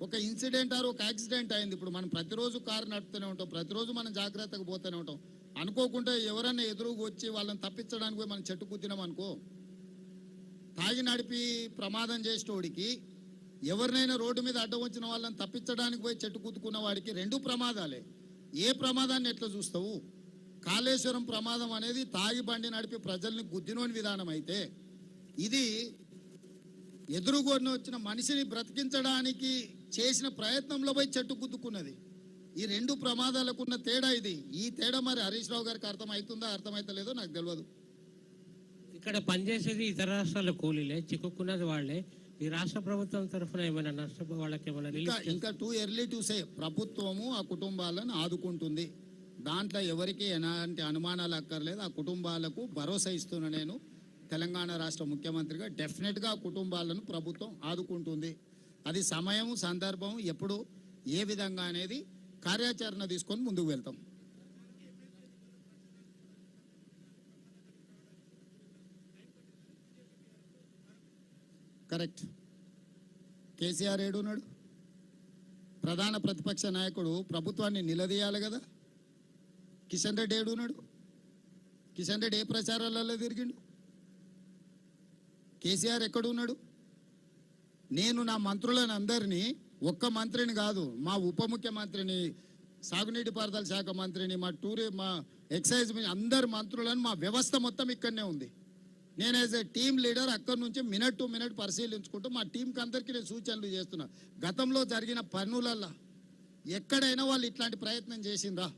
ఒక incident are ఒక accident అయింది. ఇప్పుడు మనం ప్రతిరోజు కారు నడుపుతూనే ఉంటాం, ప్రతిరోజు మనం జాగ్రత్తగా పోతూనే ఉంటాం. అనుకోకుండా ఎవరైనా ఎదురుగా వచ్చి వాళ్ళని తప్పించడానికి పోయి మనం చెట్టు కుద్దినాం అనుకో, తాగి నడిపి ప్రమాదం చేసేటోడికి ఎవరినైనా రోడ్డు మీద అడ్డం వచ్చిన వాళ్ళని తప్పించడానికి పోయి చెట్టు కుట్టుకున్న వాడికి రెండు ప్రమాదాలే. ఏ ప్రమాదాన్ని ఎట్లా చూస్తావు? కాళేశ్వరం ప్రమాదం అనేది తాగి బండి నడిపి ప్రజల్ని గుద్దినోని విధానం అయితే, ఇది ఎదురుగొన్న వచ్చిన మనిషిని బ్రతికించడానికి చేసిన ప్రయత్నంలో పోయి చెట్టు గుద్దుకున్నది. ఈ రెండు ప్రమాదాలకు ఉన్న తేడా ఇది. ఈ తేడా మరి హరీష్ రావు గారికి అర్థమవుతుందా అర్థమైతలేదో నాకు తెలియదు. ఇక్కడ పనిచేసేది ఇతర రాష్ట్రాల కూలీలే, చిక్కుకున్నది వాళ్ళే. ఈ రాష్ట్ర ప్రభుత్వం తరఫున ఏమైనా నష్టపో వాళ్ళకి ఏమైనా ఇంకా టూ ఎర్లీ టు సే. ప్రభుత్వము ఆ కుటుంబాలను ఆదుకుంటుంది, దాంట్లో ఎవరికి ఎలాంటి అనుమానాలు అక్కర్లేదు. ఆ కుటుంబాలకు భరోసా ఇస్తున్నా నేను తెలంగాణ రాష్ట్ర ముఖ్యమంత్రిగా. డెఫినెట్గా ఆ కుటుంబాలను ప్రభుత్వం ఆదుకుంటుంది. అది సమయం సందర్భం ఎప్పుడు ఏ విధంగా అనేది కార్యాచరణ తీసుకొని ముందుకు వెళ్తాం. కరెక్ట్. కేసీఆర్ ఏడున్నాడు? ప్రధాన ప్రతిపక్ష నాయకుడు ప్రభుత్వాన్ని నిలదీయాలి కదా. కిషన్ రెడ్డి ఏడున్నాడు? కిషన్ రెడ్డి ఏ ప్రచారాలలో తిరిగిండు? కేసీఆర్ ఎక్కడున్నాడు? నేను నా మంత్రులను అందరినీ, ఒక్క మంత్రిని కాదు, మా ఉప ముఖ్యమంత్రిని, సాగునీటి పారుదల శాఖ మంత్రిని, మా ఎక్సైజ్ అందరు మంత్రులను, మా వ్యవస్థ మొత్తం ఇక్కడనే ఉంది. నేను యాజ్ ఏ టీమ్ లీడర్ అక్కడి నుంచి మినిట్ టు మినిట్ పరిశీలించుకుంటూ మా టీంకి అందరికీ నేను సూచనలు చేస్తున్నా. గతంలో జరిగిన పనులల్లో ఎక్కడైనా వాళ్ళు ఇట్లాంటి ప్రయత్నం చేసిండ్రా?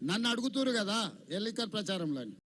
నన్ను అడుగుతురు కదా ఎన్నికల ప్రచారంలో.